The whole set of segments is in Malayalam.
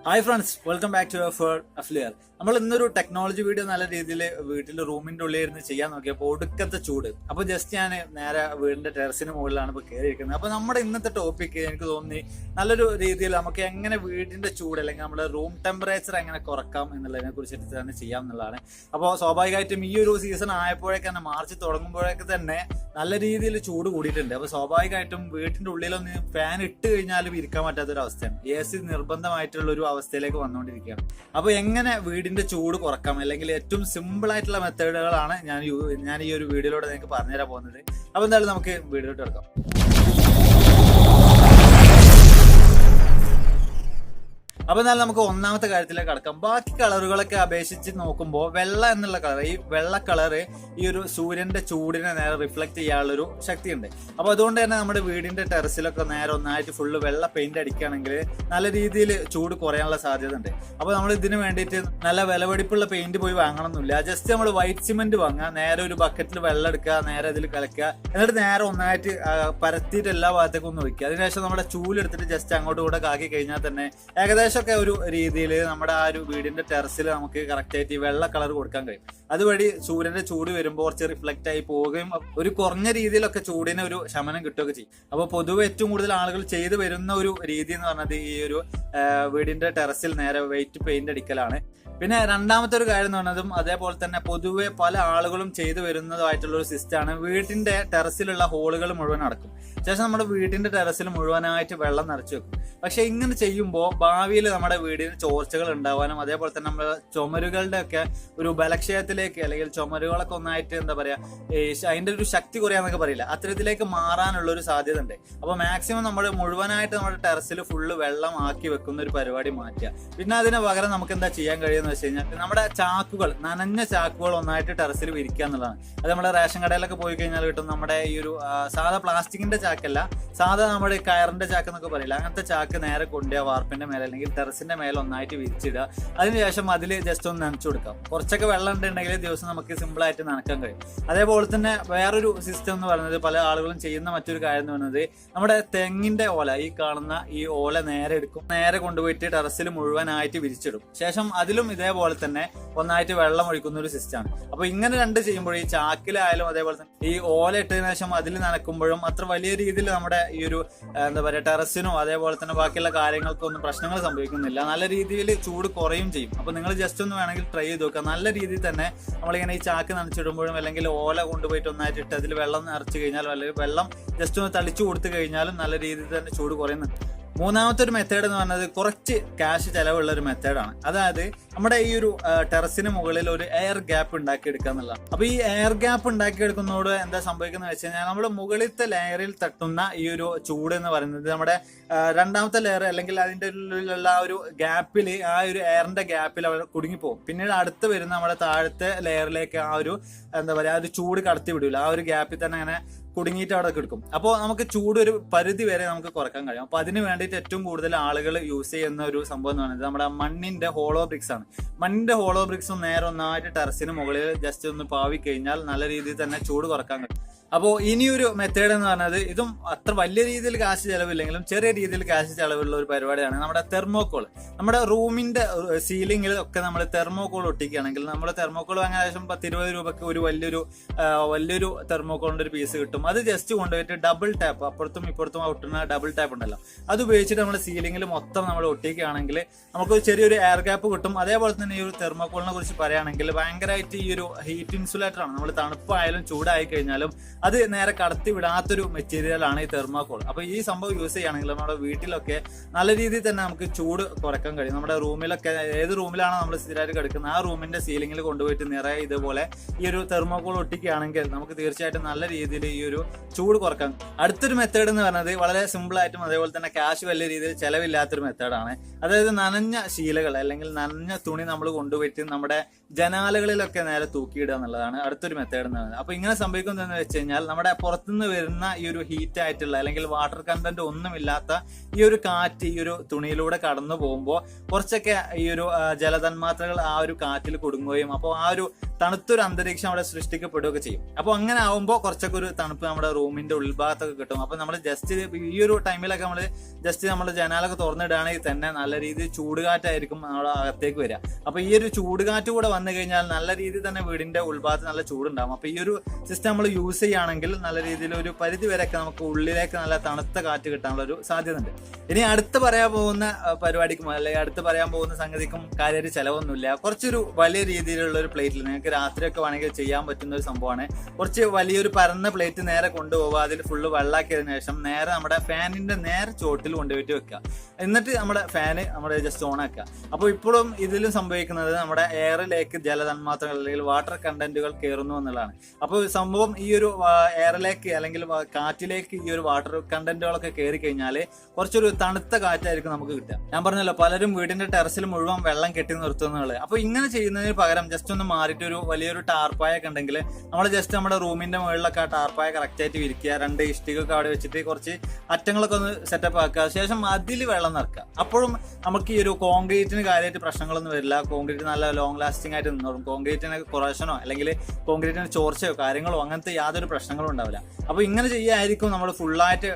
Hi friends, welcome back to അഫ്ലിയർ. നമ്മൾ ഇന്നൊരു ടെക്നോളജി വീഡിയോ നല്ല രീതിയിൽ വീട്ടിൽ റൂമിന്റെ ഉള്ളിൽ ഇരുന്ന് ചെയ്യാൻ നോക്കിയപ്പോൾ ഒടുക്കത്തെ ചൂട്. അപ്പോൾ ജസ്റ്റ് ഞാൻ നേരെ വീടിന്റെ ടെറസിന് മുകളിലാണ് ഇപ്പോൾ കയറിയിരിക്കുന്നത്. അപ്പോൾ നമ്മുടെ ഇന്നത്തെ ടോപ്പിക്ക് എനിക്ക് തോന്നി നല്ലൊരു രീതിയിൽ നമുക്ക് എങ്ങനെ വീടിന്റെ ചൂട് അല്ലെങ്കിൽ നമ്മുടെ റൂം ടെമ്പറേച്ചർ എങ്ങനെ കുറക്കാം എന്നുള്ളതിനെ കുറിച്ചിട്ട് തന്നെ ചെയ്യാം എന്നുള്ളതാണ്. അപ്പോൾ സ്വാഭാവികമായിട്ടും ഈ ഒരു സീസൺ ആയപ്പോഴേക്ക് തന്നെ മാർച്ച് തുടങ്ങുമ്പോഴേക്ക് തന്നെ നല്ല രീതിയിൽ ചൂട് കൂടിയിട്ടുണ്ട്. അപ്പോൾ സ്വാഭാവികമായിട്ടും വീട്ടിന്റെ ഉള്ളിലൊന്ന് ഫാൻ ഇട്ട് കഴിഞ്ഞാലും ഇരിക്കാൻ പറ്റാത്തൊരു അവസ്ഥയാണ്. AC നിർബന്ധമായിട്ടുള്ള ഒരു അവസ്ഥയിലേക്ക് വന്നുകൊണ്ടിരിക്കുകയാണ്. അപ്പൊ എങ്ങനെ വീടിന്റെ ചൂട് കുറക്കാം, അല്ലെങ്കിൽ ഏറ്റവും സിമ്പിൾ ആയിട്ടുള്ള മെത്തേഡുകളാണ് ഞാൻ ഈ ഒരു വീഡിയോയിലൂടെ നിങ്ങൾക്ക് പറഞ്ഞുതരാൻ പോകുന്നത്. അപ്പൊ എന്തായാലും നമുക്ക് വീഡിയോയിലോട്ട് എടുക്കാം. അപ്പൊ എന്നാലും നമുക്ക് ഒന്നാമത്തെ കാര്യത്തിലേക്ക് കടക്കാം. ബാക്കി കളറുകളൊക്കെ അപേക്ഷിച്ച് നോക്കുമ്പോൾ വെള്ള എന്നുള്ള കളർ, ഈ വെള്ള കളറ് ഈ ഒരു സൂര്യന്റെ ചൂടിനെ നേരെ റിഫ്ലക്ട് ചെയ്യാനുള്ള ഒരു ശക്തിയുണ്ട്. അപ്പൊ അതുകൊണ്ട് തന്നെ നമ്മുടെ വീടിന്റെ ടെറസിലൊക്കെ നേരെ ഒന്നായിട്ട് ഫുള്ള് വെള്ള പെയിന്റ് അടിക്കുകയാണെങ്കിൽ നല്ല രീതിയിൽ ചൂട് കുറയാനുള്ള സാധ്യത ഉണ്ട്. അപ്പൊ നമ്മൾ ഇതിന് വേണ്ടിയിട്ട് നല്ല വിലപിടിപ്പുള്ള പെയിന്റ് പോയി വാങ്ങണമെന്നില്ല. ജസ്റ്റ് നമ്മൾ വൈറ്റ് സിമെന്റ് വാങ്ങുക, നേരെ ഒരു ബക്കറ്റിൽ വെള്ളം എടുക്കുക, നേരെ അതിൽ കലക്കുക, എന്നിട്ട് നേരെ ഒന്നായിട്ട് പരത്തിയിട്ട് എല്ലാ ഭാഗത്തേക്കും ഒന്ന് വയ്ക്കുക. അതിനുശേഷം നമ്മുടെ ചൂലെടുത്തിട്ട് ജസ്റ്റ് അങ്ങോട്ടും കൂടെ കാക്കി കഴിഞ്ഞാൽ തന്നെ ഏകദേശം ഒരു രീതിയിൽ നമ്മുടെ ആ ഒരു വീടിന്റെ ടെറസിൽ നമുക്ക് കറക്റ്റ് ആയിട്ട് ഈ വെള്ള കളർ കൊടുക്കാൻ കഴിയും. അതുവഴി സൂര്യന്റെ ചൂട് വരുമ്പോൾ കുറച്ച് റിഫ്ലക്ട് ആയി പോവുകയും ഒരു കുറഞ്ഞ രീതിയിലൊക്കെ ചൂടിന് ഒരു ശമനം കിട്ടുകയൊക്കെ ചെയ്യും. അപ്പോൾ പൊതുവെ ഏറ്റവും കൂടുതൽ ആളുകൾ ചെയ്തു വരുന്ന ഒരു രീതി എന്ന് പറഞ്ഞത് ഈ ഒരു വീടിന്റെ ടെറസിൽ നേരെ വൈറ്റ് പെയിന്റ് അടിക്കലാണ്. പിന്നെ രണ്ടാമത്തെ ഒരു കാര്യം എന്ന് പറഞ്ഞതും അതേപോലെ തന്നെ പൊതുവെ പല ആളുകളും ചെയ്തു വരുന്നതായിട്ടുള്ള ഒരു സിസ്റ്റമാണ് വീട്ടിന്റെ ടെറസിലുള്ള ഹോളുകൾ മുഴുവൻ അടക്കും. ശേഷം നമ്മുടെ വീടിന്റെ ടെറസിൽ മുഴുവനായിട്ട് വെള്ളം നിറച്ചു വെക്കും. പക്ഷെ ഇങ്ങനെ ചെയ്യുമ്പോൾ ഭാവിയിൽ നമ്മുടെ വീടിന് ചോർച്ചകൾ ഉണ്ടാവാനും അതേപോലെ തന്നെ നമ്മുടെ ചുമരുകളുടെ ഒക്കെ ഒരു ബലക്ഷയത്തിലേക്ക്, അല്ലെങ്കിൽ ചുമരുകളൊക്കെ ഒന്നായിട്ട് എന്താ പറയാ, അതിന്റെ ഒരു ശക്തി കുറയാന്നൊക്കെ പറയില്ല, അത്തരത്തിലേക്ക് മാറാനുള്ള ഒരു സാധ്യത ഉണ്ട്. അപ്പൊ മാക്സിമം നമ്മൾ മുഴുവനായിട്ട് നമ്മുടെ ടെറസിൽ ഫുള്ള് വെള്ളം ആക്കി വെക്കുന്ന ഒരു പരിപാടി മാറ്റുക. പിന്നെ അതിന് പകരം നമുക്ക് എന്താ ചെയ്യാൻ കഴിയുന്ന വെച്ച് കഴിഞ്ഞാൽ നമ്മുടെ ചാക്കുകൾ, നനഞ്ഞ ചാക്കുകൾ ഒന്നായിട്ട് ടെറസിൽ വിരിക്കുക എന്നുള്ളതാണ്. അത് നമ്മുടെ റേഷൻ കടയിലൊക്കെ പോയി കഴിഞ്ഞാൽ കിട്ടും. നമ്മുടെ ഈ ഒരു സാധാ പ്ലാസ്റ്റിക്കിന്റെ ചാക്കല്ല, സാധാ നമ്മുടെ കയറിന്റെ ചാക്ക് എന്നൊക്കെ പറയില്ല, അങ്ങനത്തെ ചാക്ക് നേരെ കൊണ്ടുപോയി വാർപ്പിന്റെ മേലെ അല്ലെങ്കിൽ ടെറസിന്റെ മേലെ ഒന്നായിട്ട് വിരിച്ചിടുക. അതിനുശേഷം അതിൽ ജസ്റ്റ് ഒന്ന് നനച്ചു കൊടുക്കാം. കുറച്ചൊക്കെ വെള്ളം ഉണ്ടെങ്കിൽ ദിവസം നമുക്ക് സിമ്പിൾ ആയിട്ട് നനക്കാൻ കഴിയും. അതേപോലെ തന്നെ വേറൊരു സിസ്റ്റം എന്ന് പറയുന്നത്, പല ആളുകളും ചെയ്യുന്ന മറ്റൊരു കാര്യം എന്ന് പറയുന്നത്, നമ്മുടെ തെങ്ങിന്റെ ഓല, ഈ കാണുന്ന ഈ ഓല നേരെ എടുക്കും, നേരെ കൊണ്ടുപോയിട്ട് ടെറസിൽ മുഴുവനായിട്ട് വിരിച്ചിടും. ശേഷം അതിലും ഇതേപോലെ തന്നെ ഒന്നായിട്ട് വെള്ളം ഒഴിക്കുന്ന ഒരു സിസ്റ്റമാണ്. അപ്പൊ ഇങ്ങനെ രണ്ട് ചെയ്യുമ്പോൾ ഈ ചാക്കിലായാലും അതേപോലെ തന്നെ ഈ ഓല ഇട്ടതിനു ശേഷം അതിൽ നനക്കുമ്പോഴും അത്ര വലിയ രീതിയിൽ നമ്മുടെ ഈ ഒരു എന്താ പറയുക ടെറസിനോ അതേപോലെ തന്നെ ബാക്കിയുള്ള കാര്യങ്ങൾക്കും ഒന്നും പ്രശ്നങ്ങൾ സംഭവിക്കുന്നില്ല. നല്ല രീതിയിൽ ചൂട് കുറയും ചെയ്യും. അപ്പൊ നിങ്ങൾ ജസ്റ്റ് ഒന്ന് വേണമെങ്കിൽ ട്രൈ ചെയ്ത് നോക്കുക. നല്ല രീതിയിൽ തന്നെ നമ്മളിങ്ങനെ ഈ ചാക്ക് നനച്ചിടുമ്പോഴും അല്ലെങ്കിൽ ഓല കൊണ്ടുപോയിട്ട് ഒന്നായിട്ട് ഇട്ട് അതിൽ വെള്ളം നിറച്ചു കഴിഞ്ഞാലും അല്ലെങ്കിൽ വെള്ളം ജസ്റ്റ് ഒന്ന് തളിച്ചു കൊടുത്തു കഴിഞ്ഞാലും നല്ല രീതിയിൽ തന്നെ ചൂട് കുറയുന്നുണ്ട്. മൂന്നാമത്തെ ഒരു മെത്തേഡ് എന്ന് പറഞ്ഞത് കുറച്ച് ക്യാഷ് ചെലവുള്ള ഒരു മെത്തേഡാണ്. അതായത് നമ്മുടെ ഈ ഒരു ടെറസിന് മുകളിൽ ഒരു എയർ ഗ്യാപ്പ് ഉണ്ടാക്കിയെടുക്കുക എന്നുള്ളതാണ്. അപ്പൊ ഈ എയർ ഗ്യാപ്പ് ഉണ്ടാക്കിയെടുക്കുന്നതോട് എന്താ സംഭവിക്കുന്നത് വെച്ച് കഴിഞ്ഞാൽ, നമ്മുടെ മുകളിലത്തെ ലെയറിൽ തട്ടുന്ന ഈ ഒരു ചൂട് എന്ന് പറയുന്നത് നമ്മുടെ രണ്ടാമത്തെ ലെയർ അല്ലെങ്കിൽ അതിന്റെ ഉള്ളിലുള്ള ആ ഒരു ഗ്യാപ്പിൽ, ആ ഒരു എയറിന്റെ ഗ്യാപ്പിൽ അവർ കുടുങ്ങിപ്പോകും. പിന്നീട് അടുത്ത് വരുന്ന നമ്മുടെ താഴത്തെ ലെയറിലേക്ക് ആ ഒരു എന്താ പറയാ, ആ ഒരു ചൂട് കടത്തി വിടില്ല, ആ ഒരു ഗ്യാപ്പിൽ തന്നെ അങ്ങനെ കുടുങ്ങിയിട്ട് അവിടെ കിടക്കും. അപ്പോൾ നമുക്ക് ചൂട് ഒരു പരിധി വരെ നമുക്ക് കുറക്കാൻ കഴിയും. അപ്പൊ അതിന് വേണ്ടിയിട്ട് ഏറ്റവും കൂടുതൽ ആളുകൾ യൂസ് ചെയ്യുന്ന ഒരു സംഭവം എന്ന് പറയുന്നത് നമ്മുടെ മണ്ണിന്റെ ഹോളോ ബ്രിക്സ് ആണ്. മണ്ണിന്റെ ഹോളോ ബ്രിക്സ് നേരെ ഒന്നായിട്ട് ടെറസിന് മുകളിൽ ജസ്റ്റ് ഒന്ന് പാവി കഴിഞ്ഞാൽ നല്ല രീതിയിൽ തന്നെ ചൂട് കുറക്കാൻ കഴിയും. അപ്പോൾ ഇനിയൊരു മെത്തേഡ് എന്ന് പറഞ്ഞത്, ഇതും അത്ര വലിയ രീതിയിൽ കാശ് ചെലവില്ലെങ്കിലും ചെറിയ രീതിയിൽ കാശ് ചെലവുള്ള ഒരു പരിപാടിയാണ് നമ്മുടെ തെർമോക്കോൾ. നമ്മുടെ റൂമിന്റെ സീലിംഗിൽ ഒക്കെ നമ്മൾ തെർമോക്കോൾ ഒട്ടിക്കുകയാണെങ്കിൽ, നമ്മുടെ തെർമോക്കോൾ വാങ്ങാൻ ഏകദേശം 10-20 രൂപയ്ക്ക് ഒരു വലിയൊരു തെർമോക്കോളിന്റെ ഒരു പീസ് കിട്ടും. അത് ജസ്റ്റ് കൊണ്ടുപോയിട്ട് ഡബിൾ ടാപ്പ്, അപ്പുറത്തും ഇപ്പുറത്തും ഒട്ടുന്ന ഡബിൾ ടാപ്പ് ഉണ്ടല്ലോ, അത് ഉപയോഗിച്ചിട്ട് നമ്മുടെ സീലിംഗിൽ മൊത്തം നമ്മൾ ഒട്ടിക്കുകയാണെങ്കിൽ നമുക്ക് ചെറിയൊരു എയർ ഗ്യാപ്പ് കിട്ടും. അതേപോലെ തന്നെ ഈ ഒരു തെർമോക്കോളിനെ കുറിച്ച് പറയുകയാണെങ്കിൽ ഭയങ്കരമായിട്ട് ഈ ഒരു ഹീറ്റ് ഇൻസുലേറ്റർ ആണ്. നമ്മൾ തണുപ്പായാലും ചൂടായി കഴിഞ്ഞാലും അത് നേരെ കടത്തി വിടാത്തൊരു മെറ്റീരിയൽ ആണ് ഈ തെർമോക്കോൾ. അപ്പൊ ഈ സംഭവം യൂസ് ചെയ്യുകയാണെങ്കിൽ നമ്മുടെ വീട്ടിലൊക്കെ നല്ല രീതിയിൽ തന്നെ നമുക്ക് ചൂട് കുറയ്ക്കാൻ കഴിയും. നമ്മുടെ റൂമിലൊക്കെ, ഏത് റൂമിലാണോ നമ്മൾ സ്ഥിരമായിട്ട് കിടക്കുന്നത്, ആ റൂമിന്റെ സീലിംഗിൽ കൊണ്ടുപോയിട്ട് നിറയെ ഇതുപോലെ ഈ ഒരു തെർമോക്കോൾ ഒട്ടിക്കുകയാണെങ്കിൽ നമുക്ക് തീർച്ചയായിട്ടും നല്ല രീതിയിൽ ഈ ഒരു ചൂട് കുറക്കാം. അടുത്തൊരു മെത്തേഡ് എന്ന് പറയുന്നത് വളരെ സിമ്പിൾ ആയിട്ടും അതേപോലെ തന്നെ ക്യാഷ് വലിയ രീതിയിൽ ചെലവില്ലാത്തൊരു മെത്തേഡാണ്. അതായത് നനഞ്ഞ ശീലകൾ അല്ലെങ്കിൽ നനഞ്ഞ തുണി നമ്മൾ കൊണ്ടുപോയിട്ട് നമ്മുടെ ജനാലകളിലൊക്കെ നേരെ തൂക്കിയിടുക എന്നുള്ളതാണ് അടുത്തൊരു മെത്തേഡ് എന്ന് പറയുന്നത്. അപ്പൊ ഇങ്ങനെ സംഭവിക്കുന്നതെന്ന് വെച്ച് കഴിഞ്ഞാൽ, നമ്മുടെ പുറത്തുനിന്ന് വരുന്ന ഈ ഒരു ഹീറ്റ് ആയിട്ടുള്ള അല്ലെങ്കിൽ വാട്ടർ കണ്ടന്റ് ഒന്നുമില്ലാത്ത ഈ ഒരു കാറ്റ് ഈ ഒരു തുണിയിലൂടെ കടന്നു പോകുമ്പോൾ കുറച്ചൊക്കെ ഈ ഒരു ജലതന്മാത്രകൾ ആ ഒരു കാറ്റിൽ കുടുങ്ങുകയും അപ്പോൾ ആ ഒരു തണുത്തൊരു അന്തരീക്ഷം അവിടെ സൃഷ്ടിക്കപ്പെടുകയൊക്കെ ചെയ്യും. അപ്പോൾ അങ്ങനെ ആവുമ്പോൾ കുറച്ചൊക്കെ ഒരു തണുപ്പ് നമ്മുടെ റൂമിന്റെ ഉൾഭാഗത്തൊക്കെ കിട്ടും. അപ്പൊ നമ്മൾ ജസ്റ്റ് ഈ ഒരു ടൈമിലൊക്കെ നമ്മൾ ജസ്റ്റ് നമ്മൾ ജനാലൊക്കെ തുറന്നിടുകയാണെങ്കിൽ തന്നെ നല്ല രീതിയിൽ ചൂടുകാറ്റായിരിക്കും നമ്മുടെ അകത്തേക്ക് വരിക. അപ്പൊ ഈ ഒരു ചൂടുകാറ്റ് കൂടെ വന്നു കഴിഞ്ഞാൽ നല്ല രീതിയിൽ തന്നെ വീടിന്റെ ഉൾഭാഗത്ത് നല്ല ചൂടുണ്ടാകും. അപ്പൊ ഈ ഒരു സിസ്റ്റം നമ്മൾ യൂസ് ചെയ്യുകയാണെങ്കിൽ നല്ല രീതിയിൽ ഒരു പരിധി വരെയൊക്കെ നമുക്ക് ഉള്ളിലേക്ക് നല്ല തണുത്ത കാറ്റ് കിട്ടാനുള്ള ഒരു സാധ്യത ഉണ്ട്. ഇനി അടുത്ത് പറയാൻ പോകുന്ന പരിപാടിക്കും അല്ലെങ്കിൽ അടുത്ത് പറയാൻ പോകുന്ന സംഗതിക്കും കാര്യമായിട്ട് ചിലവൊന്നുമില്ല. കുറച്ചൊരു വലിയ രീതിയിലുള്ള ഒരു പ്ലേറ്റിൽ നിങ്ങൾക്ക് രാത്രിയൊക്കെ വേണമെങ്കിൽ ചെയ്യാൻ പറ്റുന്ന ഒരു സംഭവമാണ്. കുറച്ച് വലിയൊരു പരന്ന പ്ലേറ്റ് നേരെ കൊണ്ടുപോവുക, അതിൽ ഫുള്ള് വെള്ളാക്കിയതിനു ശേഷം നേരെ നമ്മുടെ ഫാനിന്റെ നേരെ ചോട്ടിൽ കൊണ്ടുപോയിട്ട് വെക്കുക. എന്നിട്ട് നമ്മുടെ ഫാന് നമ്മുടെ ജസ്റ്റ് ഓൺ ആക്കുക. അപ്പോൾ ഇപ്പോഴും ഇതിലും സംഭവിക്കുന്നത് നമ്മുടെ എയറിലേക്ക് ജലതന്മാത്രകൾ അല്ലെങ്കിൽ വാട്ടർ കണ്ടന്റുകൾ കയറുന്നു എന്നുള്ളതാണ്. അപ്പോൾ സംഭവം ഈ ഒരു എയറിലേക്ക് അല്ലെങ്കിൽ കാറ്റിലേക്ക് ഈ ഒരു വാട്ടർ കണ്ടന്റുകളൊക്കെ കയറി കഴിഞ്ഞാൽ കുറച്ചൊരു തണുത്ത കാറ്റായിരിക്കും നമുക്ക് കിട്ടുക. ഞാൻ പറഞ്ഞല്ലോ പലരും വീടിന്റെ ടെറസിൽ മുഴുവൻ വെള്ളം കെട്ടി നിർത്തുന്നുള്ളത്. അപ്പോൾ ഇങ്ങനെ ചെയ്യുന്നതിന് പകരം ജസ്റ്റ് ഒന്ന് മാറിയിട്ട് ഒരു വലിയൊരു ടാർപ്പായൊക്കെ ഉണ്ടെങ്കിൽ നമ്മൾ ജസ്റ്റ് നമ്മുടെ റൂമിന്റെ മുകളിലൊക്കെ ആ ടാർപ്പായ കറക്റ്റ് ആയിട്ട് വിരിക്കുക, 2 ഇഷ്ടികൊക്കെ അവിടെ വെച്ചിട്ട് കുറച്ച് അറ്റങ്ങളൊക്കെ ഒന്ന് സെറ്റപ്പ് ആക്കുക, ശേഷം അതിൽ വെള്ളം നിറക്കുക. അപ്പോഴും നമുക്ക് ഈ ഒരു കോൺക്രീറ്റിന് കാര്യമായിട്ട് പ്രശ്നങ്ങളൊന്നും വരില്ല. കോൺക്രീറ്റ് നല്ല ലോങ് ലാസ്റ്റിംഗ് ആയിട്ട് നിന്നോളും. കോൺക്രീറ്റിന് കൊറോഷനോ അല്ലെങ്കിൽ കോൺക്രീറ്റിന് ചോർച്ചയോ കാര്യങ്ങളോ അങ്ങനത്തെ യാതൊരു പ്രശ്നങ്ങളും ഉണ്ടാവില്ല. അപ്പോൾ ഇങ്ങനെ ചെയ്യായിരിക്കും നമ്മൾ ഫുള്ളായിട്ട്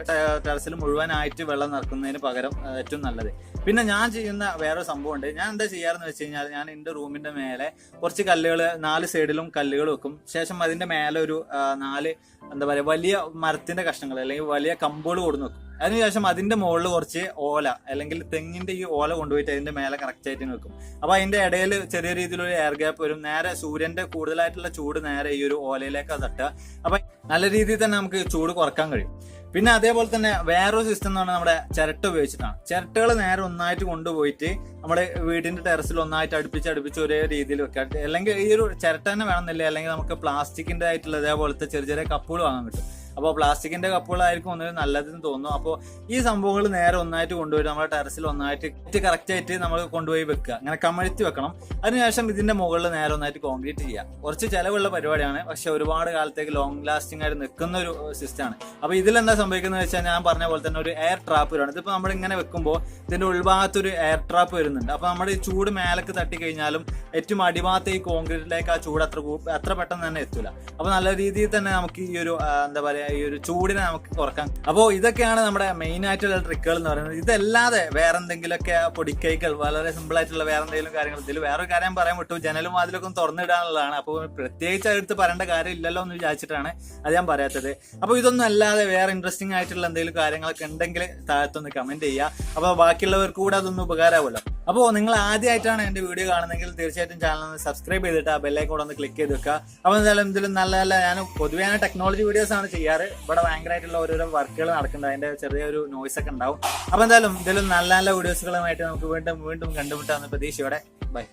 ടെറസിൽ മുഴുവനായിട്ട് വെള്ളം നിറക്കുന്നതിന് പകരം ഏറ്റവും നല്ലത്. പിന്നെ ഞാൻ ചെയ്യുന്ന വേറൊരു സംഭവം ഉണ്ട്. ഞാൻ എന്താ ചെയ്യാറെന്ന് വെച്ച് കഴിഞ്ഞാൽ ഞാൻ എൻ്റെ റൂമിന്റെ മേലെ കുറച്ച് കല്ലുകൾ 4 സൈഡിലും കല്ലുകൾ വെക്കും. ശേഷം അതിന്റെ മേലെ ഒരു 4 എന്താ പറയുക വലിയ മരത്തിന്റെ കഷ്ണങ്ങൾ അല്ലെങ്കിൽ വലിയ കമ്പുകൾ കൊടുന്ന് വെക്കും. അതിനുശേഷം അതിന്റെ മുകളിൽ കുറച്ച് ഓല അല്ലെങ്കിൽ തെങ്ങിന്റെ ഈ ഓല കൊണ്ടുപോയിട്ട് അതിന്റെ മേലെ കറക്റ്റ് ആയിട്ട് വെക്കും. അപ്പൊ അതിന്റെ ഇടയിൽ ചെറിയ രീതിയിലൊരു എയർ ഗ്യാപ്പ് വരും. നേരെ സൂര്യന്റെ കൂടുതലായിട്ടുള്ള ചൂട് നേരെ ഈ ഒരു ഓലയിലേക്ക് തട്ടുക. അപ്പൊ നല്ല രീതിയിൽ തന്നെ നമുക്ക് ചൂട് കുറക്കാൻ കഴിയും. പിന്നെ അതേപോലെ തന്നെ വേറൊരു സിസ്റ്റം എന്ന് പറഞ്ഞാൽ നമ്മുടെ ചിരട്ട ഉപയോഗിച്ചിട്ടാണ്. ചിരട്ടകൾ നേരെ ഒന്നായിട്ട് കൊണ്ടുപോയിട്ട് നമ്മുടെ വീടിന്റെ ടെറസിൽ ഒന്നായിട്ട് അടുപ്പിച്ച് ഒരേ രീതിയിൽ വെക്കാം. അല്ലെങ്കിൽ ഈ ഒരു ചിരട്ട തന്നെ വേണമെന്നില്ല, അല്ലെങ്കിൽ നമുക്ക് പ്ലാസ്റ്റിക്കിന്റെ ആയിട്ടുള്ള ഇതേപോലത്തെ ചെറിയ ചെറിയ കപ്പുകൾ വാങ്ങാൻ കിട്ടും. അപ്പോൾ പ്ലാസ്റ്റിക്കിന്റെ കപ്പുകളായിരിക്കും ഒന്നും നല്ലതെന്ന് തോന്നുന്നു. അപ്പോൾ ഈ സംഭവങ്ങൾ നേരെ ഒന്നായിട്ട് കൊണ്ടുപോയി നമ്മുടെ ടെറസിൽ ഒന്നായിട്ട് കറക്റ്റ് ആയിട്ട് നമ്മൾ കൊണ്ടുപോയി വെക്കുക. അങ്ങനെ കമഴ്ത്തി വെക്കണം. അതിനുശേഷം ഇതിന്റെ മുകളിൽ നേരെ ഒന്നായിട്ട് കോൺക്രീറ്റ് ചെയ്യുക. കുറച്ച് ചിലവുള്ള പരിപാടിയാണ്, പക്ഷെ ഒരുപാട് കാലത്തേക്ക് ലോങ് ലാസ്റ്റിംഗ് ആയിട്ട് നിൽക്കുന്ന ഒരു സിസ്റ്റമാണ്. അപ്പോൾ ഇതിലെന്താ സംഭവിക്കുന്നത് വെച്ചാൽ ഞാൻ പറഞ്ഞ പോലെ തന്നെ ഒരു എയർ ട്രാപ്പ് വരുവാണ്. ഇതിപ്പോൾ നമ്മൾ ഇങ്ങനെ വെക്കുമ്പോൾ ഇതിന്റെ ഉൾഭാഗത്തൊരു എയർ ട്രാപ്പ് വരുന്നുണ്ട്. അപ്പോൾ നമ്മുടെ ഈ ചൂട് മേലേക്ക് തട്ടി കഴിഞ്ഞാലും ഏറ്റവും അടിഭാഗത്ത് ഈ കോൺക്രീറ്റിലേക്ക് ആ ചൂട് അത്ര പെട്ടെന്ന് തന്നെ എത്തൂല. അപ്പോൾ നല്ല രീതിയിൽ തന്നെ നമുക്ക് ഈ ഒരു എന്താ പറയുക ഈ ഒരു ചൂടിനെ നമുക്ക് കുറക്കാം. അപ്പോൾ ഇതൊക്കെയാണ് നമ്മുടെ മെയിൻ ആയിട്ടുള്ള ട്രിക്കുകൾ എന്ന് പറയുന്നത്. ഇതല്ലാതെ വേറെ എന്തെങ്കിലുമൊക്കെ പൊടിക്കൈകൾ വളരെ സിമ്പിൾ ആയിട്ടുള്ള വേറെ എന്തെങ്കിലും കാര്യങ്ങൾ. ഇതിൽ വേറൊരു കാര്യം പറയാൻ വിട്ടു, ജനലും അതിലൊക്കെ തുറന്നിടാനുള്ളതാണ്. അപ്പോൾ പ്രത്യേകിച്ച് അടുത്ത് പറയേണ്ട കാര്യം ഇല്ലല്ലോ എന്ന് വിചാരിച്ചിട്ടാണ് അത് ഞാൻ പറയാത്തത്. അപ്പോൾ ഇതൊന്നും അല്ലാതെ വേറെ ഇൻട്രസ്റ്റിംഗ് ആയിട്ടുള്ള എന്തെങ്കിലും കാര്യങ്ങളൊക്കെ ഉണ്ടെങ്കിൽ താഴത്തൊന്ന് കമന്റ് ചെയ്യുക. അപ്പോൾ ബാക്കിയുള്ളവർക്ക് കൂടെ അതൊന്നും ഉപകാരമാവുമല്ലോ. അപ്പോൾ നിങ്ങൾ ആദ്യമായിട്ടാണ് എന്റെ വീഡിയോ കാണുന്നതെങ്കിൽ തീർച്ചയായിട്ടും ചാനൽ ഒന്ന് സബ്സ്ക്രൈബ് ചെയ്തിട്ട് ആ ബെല്ലൈക്കൺ കൂടെ ഒന്ന് ക്ലിക്ക് ചെയ്ത് വെക്കുക. അപ്പോൾ എന്തായാലും ഇതിലും നല്ല ഞാൻ പൊതുവേ ടെക്നോളജി വീഡിയോസ് ആണ് ചെയ്യാറ്. ഇവിടെ ഭയങ്കരമായിട്ടുള്ള ഓരോരോ വർക്കുകൾ നടക്കുന്നുണ്ട്, അതിന്റെ ചെറിയൊരു നോയ്സ് ഒക്കെ ഉണ്ടാവും. അപ്പോൾ എന്തായാലും ഇതിലും നല്ല വീഡിയോസുകളുമായിട്ട് നമുക്ക് വീണ്ടും കണ്ടുമുട്ടാവുന്ന പ്രതീക്ഷയോടെ ബൈ.